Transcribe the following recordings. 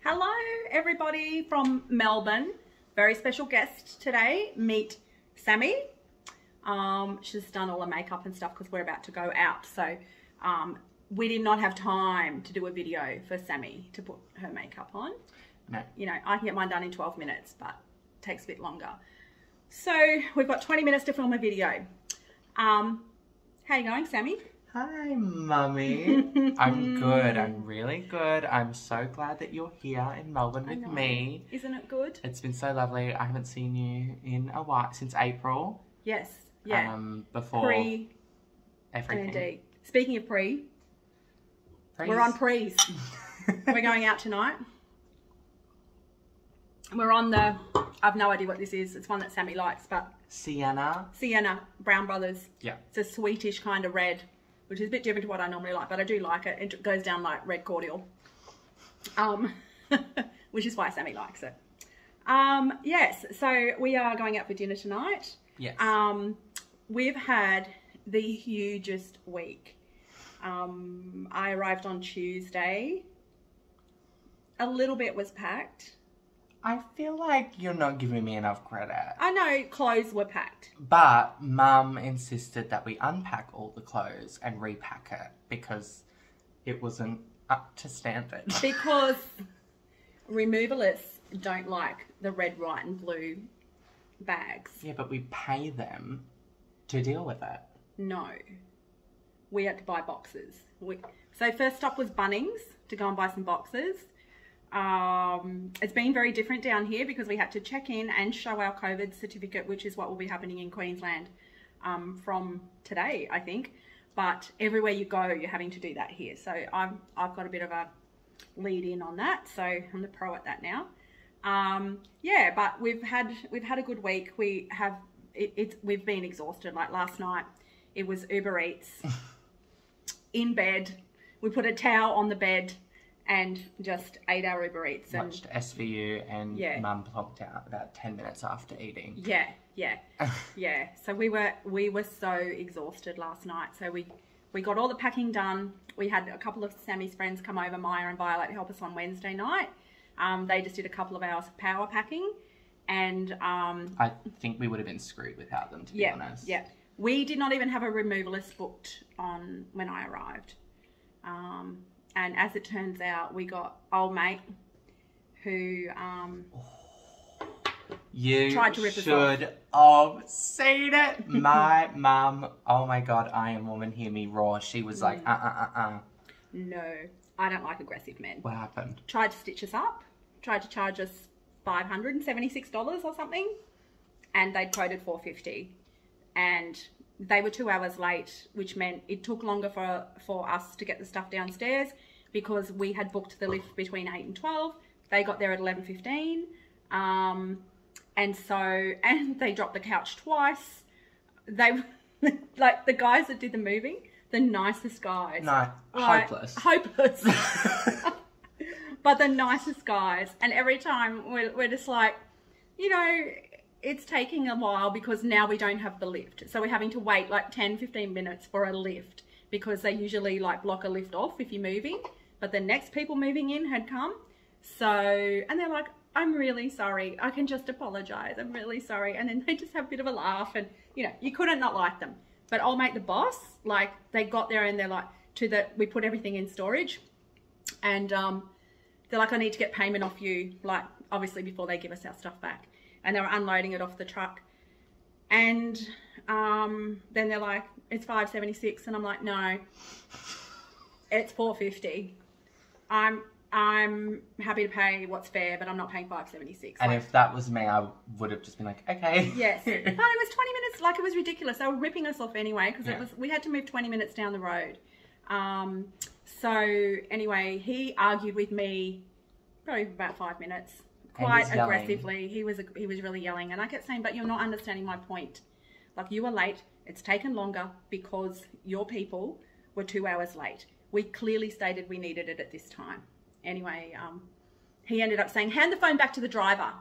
Hello everybody from Melbourne. Very special guest today. Meet Sammy. She's done all the makeup and stuff because we're about to go out. So we did not have time to do a video for Sammy to put her makeup on. No. You know, I can get mine done in 12 minutes, but it takes a bit longer. So we've got 20 minutes to film a video. How are you going, Sammy? Hi, Mummy. I'm good. I'm really good. I'm so glad that you're here in Melbourne with me. Isn't it good? It's been so lovely. I haven't seen you in a while, since April. Yes. Yeah. Before pre everything. MND. Speaking of Prees. we're on prees. We're going out tonight. We're on the, I've no idea what this is. It's one that Sammy likes, but Sienna, Brown Brothers. Yeah. It's a sweetish kind of red, which is a bit different to what I normally like, but I do like it. It goes down like red cordial, which is why Sammy likes it. Yes, so we are going out for dinner tonight. Yes. We've had the hugest week. I arrived on Tuesday. A little bit was packed. I feel like you're not giving me enough credit. I know clothes were packed. But Mum insisted that we unpack all the clothes and repack it because it wasn't up to standard. Because removalists don't like the red, white and blue bags. Yeah, but we pay them to deal with it. No. We had to buy boxes. So first stop was Bunnings to go and buy some boxes. It's been very different down here because we had to check in and show our COVID certificate, which is what will be happening in Queensland from today, I think. But everywhere you go, you're having to do that here. So I've got a bit of a lead in on that. So I'm the pro at that now. Yeah, but we've had a good week. We've been exhausted. Like last night, it was Uber Eats in bed. We put a towel on the bed and just ate our Uber Eats. And watched SVU and yeah. Mum plonked out about 10 minutes after eating. Yeah. Yeah. So we were so exhausted last night. So we got all the packing done. We had a couple of Sammy's friends come over, Maya and Violet, help us on Wednesday night. They just did a couple of hours of power packing. And I think we would have been screwed without them, to be honest. Yeah. We did not even have a removalist booked on when I arrived. And as it turns out, we got old mate who tried to rip us off. You should have seen it. My mum, oh my God, Iron Woman, hear me roar. She was like, No, I don't like aggressive men. What happened? Tried to stitch us up. Tried to charge us $576 or something. And they'd quoted $450. And they were 2 hours late, which meant it took longer for us to get the stuff downstairs because we had booked the lift between 8 and 12. They got there at 11:15. And they dropped the couch twice. They, like the guys that did the moving, the nicest guys. No, hopeless. Hopeless. But the nicest guys. And every time we're just like, you know, it's taking a while because now we don't have the lift. So we're having to wait like 10, 15 minutes for a lift because they usually like block a lift off if you're moving. But the next people moving in had come. So, and they're like, I'm really sorry. I can just apologize. I'm really sorry. And then they just have a bit of a laugh and, you know, you couldn't not like them. But old mate, the boss, like they got there and they're like, we put everything in storage. And they're like, I need to get payment off you, like obviously before they give us our stuff back. And they were unloading it off the truck. And then they're like, it's $576. And I'm like, no, it's $450. I'm happy to pay what's fair, but I'm not paying $576. And if that was me, I would have just been like, okay. Yes. No, it was 20 minutes. Like, it was ridiculous. They were ripping us off anyway because we had to move 20 minutes down the road. So anyway, he argued with me probably for about 5 minutes. Quite aggressively. He was really yelling. And I kept saying, but you're not understanding my point. Like, you were late. It's taken longer because your people were 2 hours late. We clearly stated we needed it at this time. Anyway, he ended up saying, hand the phone back to the driver.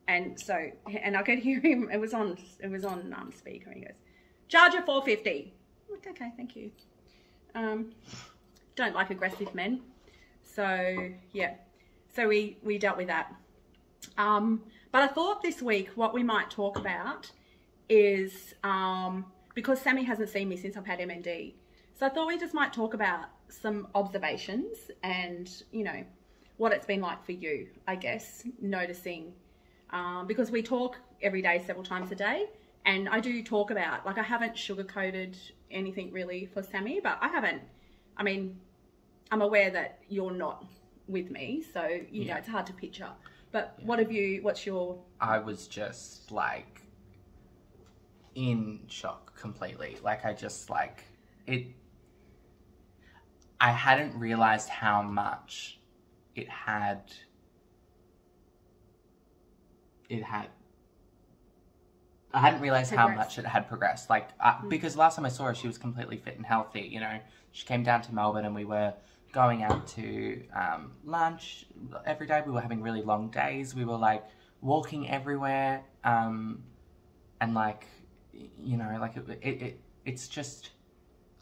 And so, and I could hear him, it was on speaker, and he goes, charger $450. I'm like, okay, thank you. Don't like aggressive men. So, yeah. So we dealt with that. But I thought this week what we might talk about is, because Sammy hasn't seen me since I've had MND, so I thought we just might talk about some observations and, you know, what it's been like for you, I guess, noticing, because we talk every day, several times a day, and I do talk about, like, I haven't sugar-coated anything really for Sammy, but I mean, I'm aware that you're not with me, so, you know, it's hard to picture. But what's your... I was just, like, in shock completely. Like, I hadn't realised how much I hadn't realised how much it had progressed. Like, because last time I saw her, she was completely fit and healthy, you know. She came down to Melbourne and we were going out to lunch every day. We were having really long days. We were, like, walking everywhere. And, like, you know, like, it's just...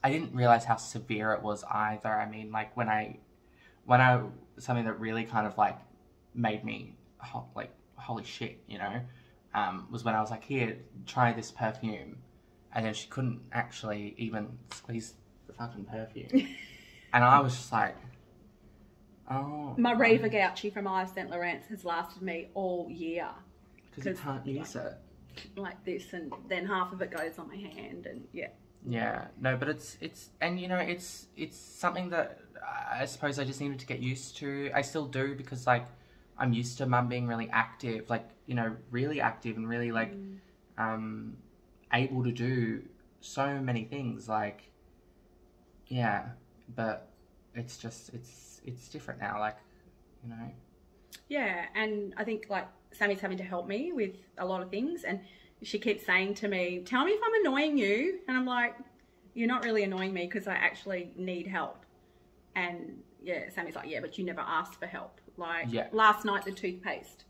I didn't realise how severe it was either. I mean, like, when I something that really kind of, like, made me, like, holy shit, you know, was when I was like, here, try this perfume. And then she couldn't actually even squeeze the fucking perfume. And I was just like, oh. My Reva Gouchy from Yves Saint Laurent has lasted me all year. Because you can't use it. Like this, and then half of it goes on my hand, and yeah. Yeah, no, but it's, and you know, it's something that I suppose I just needed to get used to. I still do, because, like, I'm used to Mum being really active, like, you know, really active and really, like, able to do so many things, like, yeah, but it's just, it's different now, like, you know. Yeah, and I think, like, Sammy's having to help me with a lot of things, and she keeps saying to me, tell me if I'm annoying you. And I'm like, you're not really annoying me, because I actually need help. And yeah, Sammy's like, yeah, but you never asked for help. Like, last night, the toothpaste.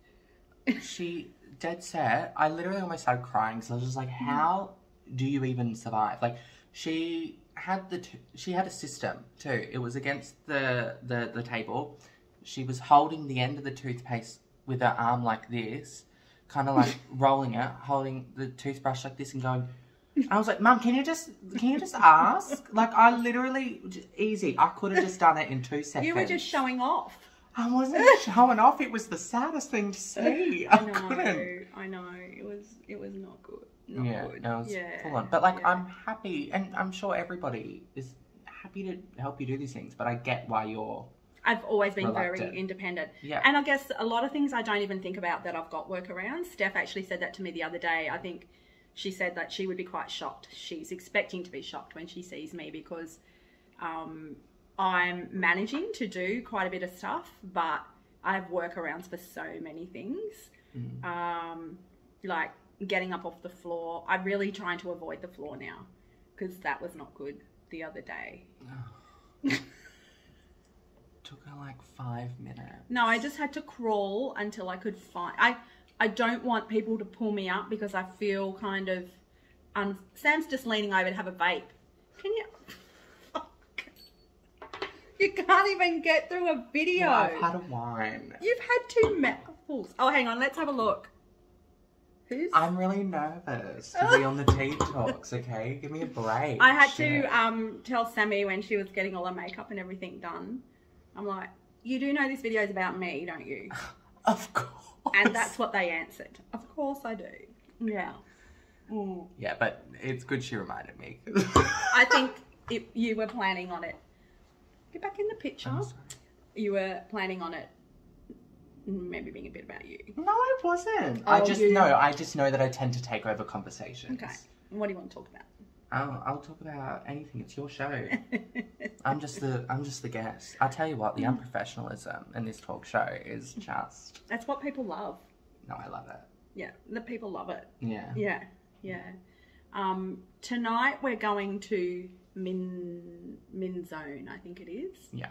She, dead set, I literally almost started crying, because I was just like, how do you even survive? Like, she had a system too. It was against the table. She was holding the end of the toothpaste with her arm like this, kind of like rolling it, holding the toothbrush like this and going, I was like, Mum, can you just ask? Like, I literally, easy. I could have just done it in 2 seconds. You were just showing off. I wasn't showing off. It was the saddest thing to see. I couldn't. I know. It was not good. Not good. No, it was full on. But, like, I'm happy, and I'm sure everybody is happy to help you do these things, but I get why you're... I've always been very independent. Yeah. And I guess a lot of things I don't even think about that I've got workarounds. Steph actually said that to me the other day. I think she said that she would be quite shocked. She's expecting to be shocked when she sees me, because I'm managing to do quite a bit of stuff, but I have workarounds for so many things. Like getting up off the floor. I'm really trying to avoid the floor now, because that was not good the other day. Took her like 5 minutes. No, I just had to crawl until I could find... I don't want people to pull me up, because I feel kind of... Sam's just leaning over to have a vape. Can you... Fuck. You can't even get through a video. Well, I've had a wine. You've had 2 mouthfuls. Oh, hang on. Let's have a look. Who's... I'm really nervous to be on the tea talks, okay? Give me a break. I had to tell Sammy when she was getting all her makeup and everything done. I'm like, you do know this video is about me, don't you? Of course. And that's what they answered. Of course I do. Yeah. Yeah, but it's good she reminded me. I think you were planning on it. Get back in the picture. I'm sorry. You were planning on it maybe being a bit about you. No, it wasn't. Oh, I just know that I tend to take over conversations. Okay. What do you want to talk about? I'll talk about anything. It's your show. I'm just the guest. I tell you what, the unprofessionalism in this talk show is just... That's what people love. No, I love it. Yeah, the people love it. Yeah. Yeah, yeah. Tonight we're going to Min Zone, I think it is. Yeah.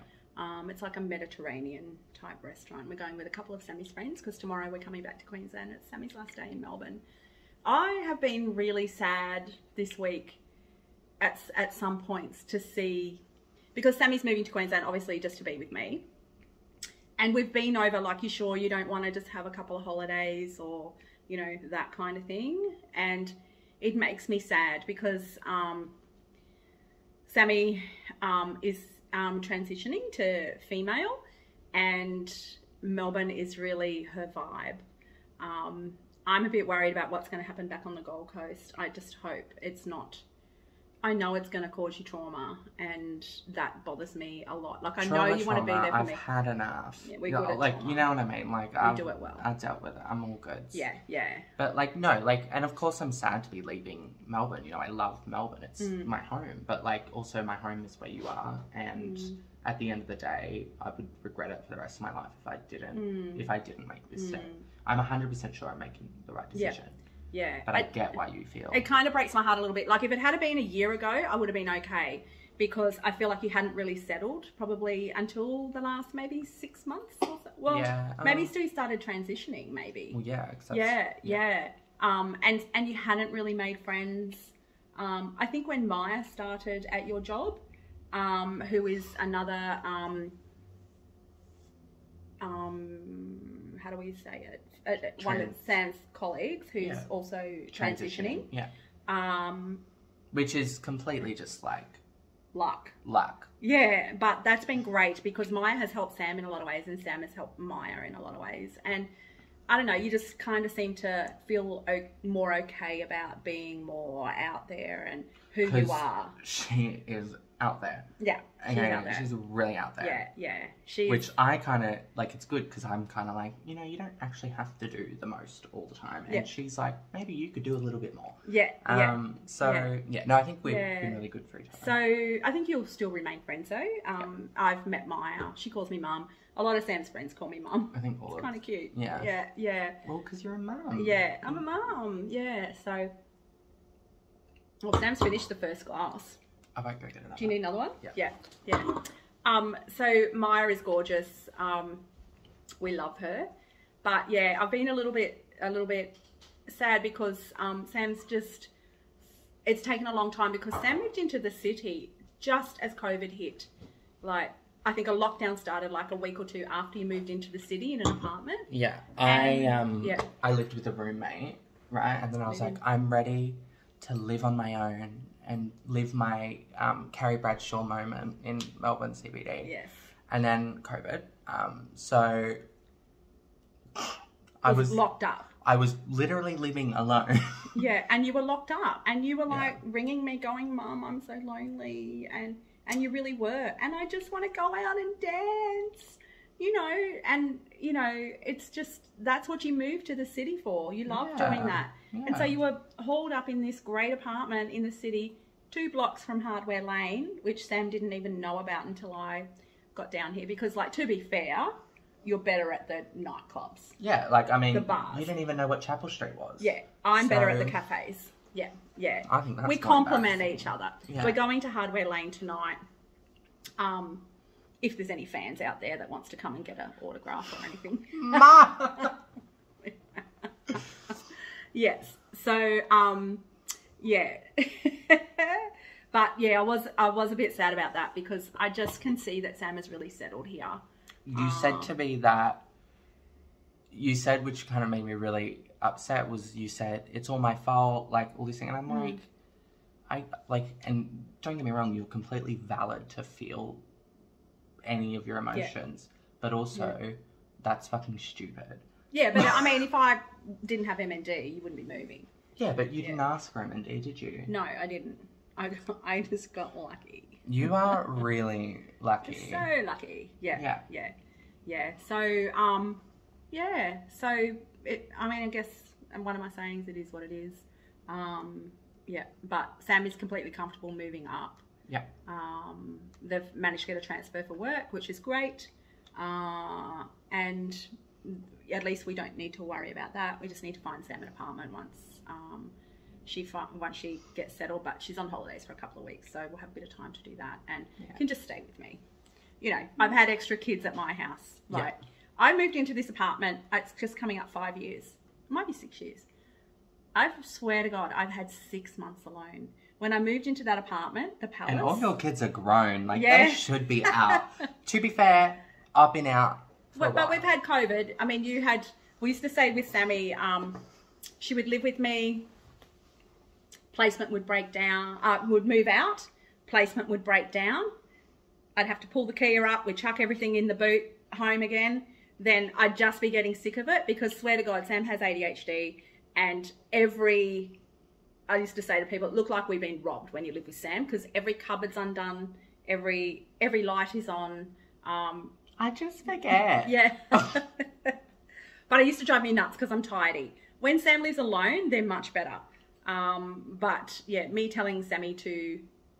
It's like a Mediterranean type restaurant. We're going with a couple of Sammy's friends, because tomorrow we're coming back to Queensland. It's Sammy's last day in Melbourne. I have been really sad this week at some points to see, because Sammy's moving to Queensland obviously just to be with me, And we've been over, like, you sure you don't want to just have a couple of holidays or, you know, that kind of thing. And it makes me sad because Sammy is transitioning to female, and Melbourne is really her vibe. I'm a bit worried about what's going to happen back on the Gold Coast. I just hope it's not. I know it's going to cause you trauma, and that bothers me a lot. Like, I know you want to be there for me. I've had enough. Yeah, we're good at like, trauma. you know what I mean? Like, You do it well. I dealt with it. I'm all good. Yeah, yeah. But, like, no, like, and of course I'm sad to be leaving Melbourne. You know, I love Melbourne. It's my home. But, like, also my home is where you are. And at the end of the day, I would regret it for the rest of my life if I didn't make this step. I'm 100% sure I'm making the right decision. Yeah. But I get why you feel. It kind of breaks my heart a little bit. Like, if it had been a year ago, I would have been okay, because I feel like you hadn't really settled probably until the last maybe 6 months or so. Well, maybe still you started transitioning, maybe. Well, yeah. Yeah. And you hadn't really made friends. I think when Maya started at your job, who is another, how do we say it? One of Sam's colleagues who's also transitioning. Yeah. Which is completely just like luck. Yeah, but that's been great because Maya has helped Sam in a lot of ways, and Sam has helped Maya in a lot of ways. And I don't know, you just kind of seem to feel more okay about being more out there and who you are. She is out there. Yeah, she's out there. She's really out there. Yeah. Which I kind of, like, it's good because I'm kind of like, you know, you don't actually have to do the most all the time. And she's like, maybe you could do a little bit more. No, I think we've been really good for each other. So I think you'll still remain friends though. I've met Maya. She calls me Mum. A lot of Sam's friends call me Mum. I think it's kind of cute. Yeah. Well, because you're a mum. Yeah, I'm a mum. Yeah, so... Well, Sam's finished the first glass. I might go get another. Do you need another one? Yeah. So Maya is gorgeous. We love her. But yeah, I've been a little bit sad because Sam's just... It's taken a long time because Sam moved into the city just as COVID hit. Like, I think a lockdown started like a week or two after you moved into the city in an apartment. Yeah. I lived with a roommate, right? And then I was like, I'm ready to live on my own and live my Carrie Bradshaw moment in Melbourne CBD. Yes. And then COVID. So I was locked up. I was literally living alone. Yeah, and you were locked up. And you were like ringing me going, Mum, I'm so lonely. And you really were. And I just want to go out and dance. You know, and, you know, it's just, that's what you moved to the city for. You love doing that. Yeah. And so you were hauled up in this great apartment in the city, 2 blocks from Hardware Lane, which Sam didn't even know about until I got down here. Because, like, to be fair, you're better at the nightclubs. Yeah, like, I mean, the bars. You didn't even know what Chapel Street was. Yeah, I'm better at the cafes. Yeah. I think that's we complement each other. Yeah. We're going to Hardware Lane tonight. If there's any fans out there that wants to come and get an autograph or anything. Yes. So, yeah. But yeah, I was a bit sad about that because I just can see that Sam has really settled here. You said to me that, which kind of made me really upset, was you said, it's all my fault, like all this thing. And I'm like, and don't get me wrong, you're completely valid to feel any of your emotions, but also that's fucking stupid. Yeah, but I mean, if I didn't have MND, you wouldn't be moving. Yeah, but you didn't ask for MND, did you? No, I didn't. I just got lucky. You are really lucky. So lucky. Yeah. So, so it, I mean, I guess one of my sayings, it is what it is. But Sam is completely comfortable moving up. Yeah. They've managed to get a transfer for work, which is great. And at least we don't need to worry about that. We just need to find Sam an apartment once she gets settled. But she's on holidays for a couple of weeks, so we'll have a bit of time to do that, and can just stay with me. You know, I've had extra kids at my house. Like, I moved into this apartment. It's just coming up 5 years. It might be 6 years. I swear to God, I've had 6 months alone. When I moved into that apartment, the Palace... And all your kids are grown. Like, they should be out. To be fair, I've been out But we've had COVID. I mean, we used to say with Sammy, she would live with me, placement would break down, would move out, placement would break down. I'd have to pull the Kia up, we'd chuck everything in the boot, home again. Then I'd just be getting sick of it because, swear to God, Sam has ADHD, and I used to say to people, it looked like we've been robbed when you live with Sam, because every cupboard's undone, every light is on. I just forget. Yeah. But it used to drive me nuts because I'm tidy. When Sam lives alone, they're much better. But yeah, me telling Sammy to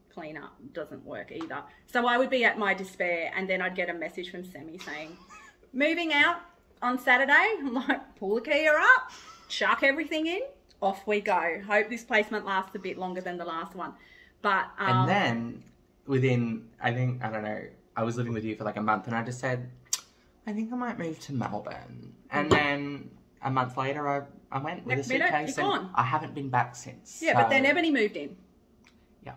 clean up doesn't work either. So I would be at my despair, and then I'd get a message from Sammy saying, moving out on Saturday. I'm like, pull the Kia up, chuck everything in, off we go. Hope this placement lasts a bit longer than the last one. But and then within, I don't know, I was living with you for like a month, and I just said, I think I might move to Melbourne. And then a month later, I went with a suitcase, and I haven't been back since. Yeah, so. But then Ebony moved in. Yeah.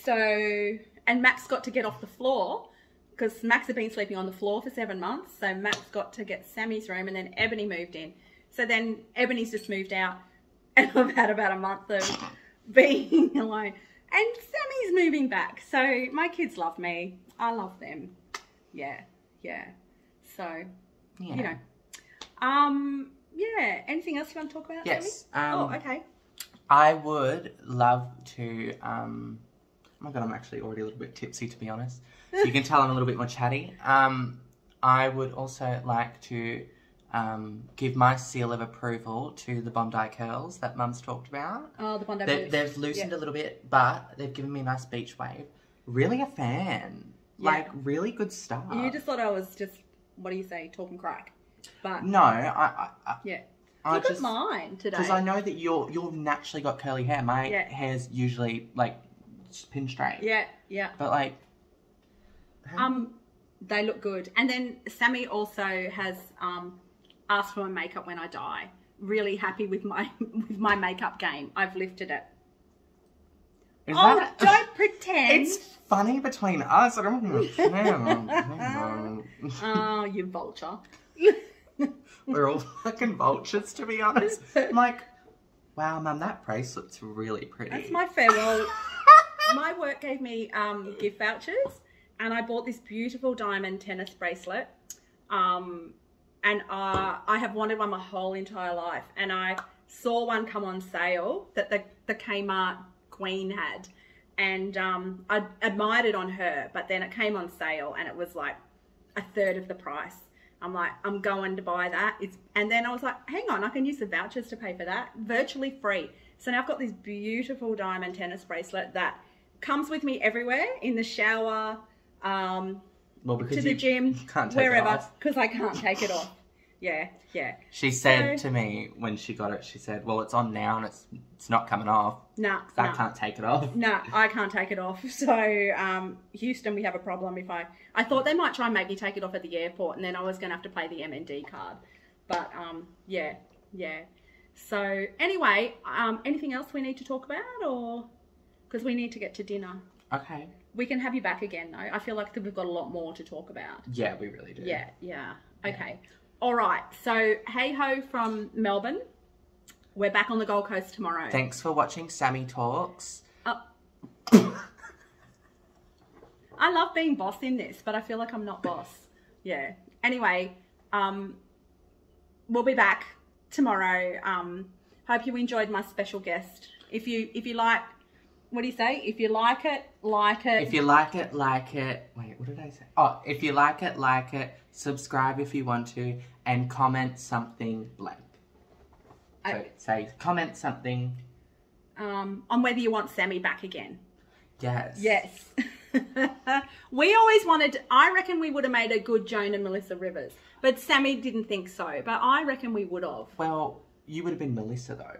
So, and Max got to get off the floor, because Max had been sleeping on the floor for 7 months. So Max got to get Sammy's room, and then Ebony moved in. So then Ebony's just moved out, and I've had about a month of being alone. And Sammy's moving back. So my kids love me. I love them. Yeah. So, yeah. You know. Yeah. Anything else you want to talk about? Yes. Oh, okay. I would love to. Oh my God, I'm actually already a little bit tipsy, to be honest. So you can tell I'm a little bit more chatty. I would also like to give my seal of approval to the Bondi curls that Mum's talked about. Oh, the Bondi curls. They've loosened a little bit, but they've given me a nice beach wave. Really a fan. Yeah. Like, really good stuff. You just thought I was just, what do you say, talking crack? But no, yeah. Look at mine today. Because I know that you've naturally got curly hair. My hair's usually like pin straight. Yeah. But like, they look good. And then Sammy also has asked for my makeup when I die. Really happy with my makeup game. I've lifted it. Don't pretend. It's funny between us. I don't Oh, you vulture. We're all fucking vultures, to be honest. I'm like, wow, Mum, that bracelet's really pretty. That's my farewell. My work gave me gift vouchers, and I bought this beautiful diamond tennis bracelet. And I have wanted one my whole entire life. And I saw one come on sale that the Kmart Queen had, and I admired it on her, but then it came on sale and it was like a third of the price. I'm like, I'm going to buy that. And then I was like, hang on, I can use the vouchers to pay for that, virtually free. So now I've got this beautiful diamond tennis bracelet that comes with me everywhere, in the shower, to the gym, wherever, because I can't take it off. Yeah. She said to me when she got it, she said, well, it's on now and it's not coming off. No. I can't take it off. No, I can't take it off. So, Houston, we have a problem if I thought they might try and make me take it off at the airport, and then I was going to have to play the MND card. But, yeah. So, anyway, anything else we need to talk about, or? Because we need to get to dinner. Okay. We can have you back again, though. I feel like we've got a lot more to talk about. Yeah, we really do. Yeah. Okay. All right. So, hey ho from Melbourne. We're back on the Gold Coast tomorrow. Thanks for watching Sammy Talks. I love being boss in this, but I feel like I'm not boss. Yeah. Anyway, we'll be back tomorrow. Hope you enjoyed my special guest. If you like, what do you say? If you like it, like it. If you like it, like it. Wait, what did I say? Oh, if you like it, like it. Subscribe if you want to, and comment something blank. So say, comment something. On whether you want Sammy back again. Yes. We always wanted, I reckon we would have made a good Joan and Melissa Rivers, but Sammy didn't think so, but I reckon we would have. Well, you would have been Melissa though.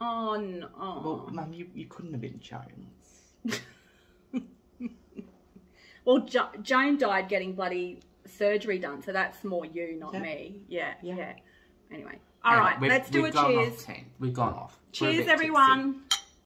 Oh no. Well, Mum, you couldn't have been Jones. Well, Joan died getting bloody surgery done, so that's more you, not me. Yeah. Anyway. All right, let's do a cheers. We've gone off. Cheers, everyone.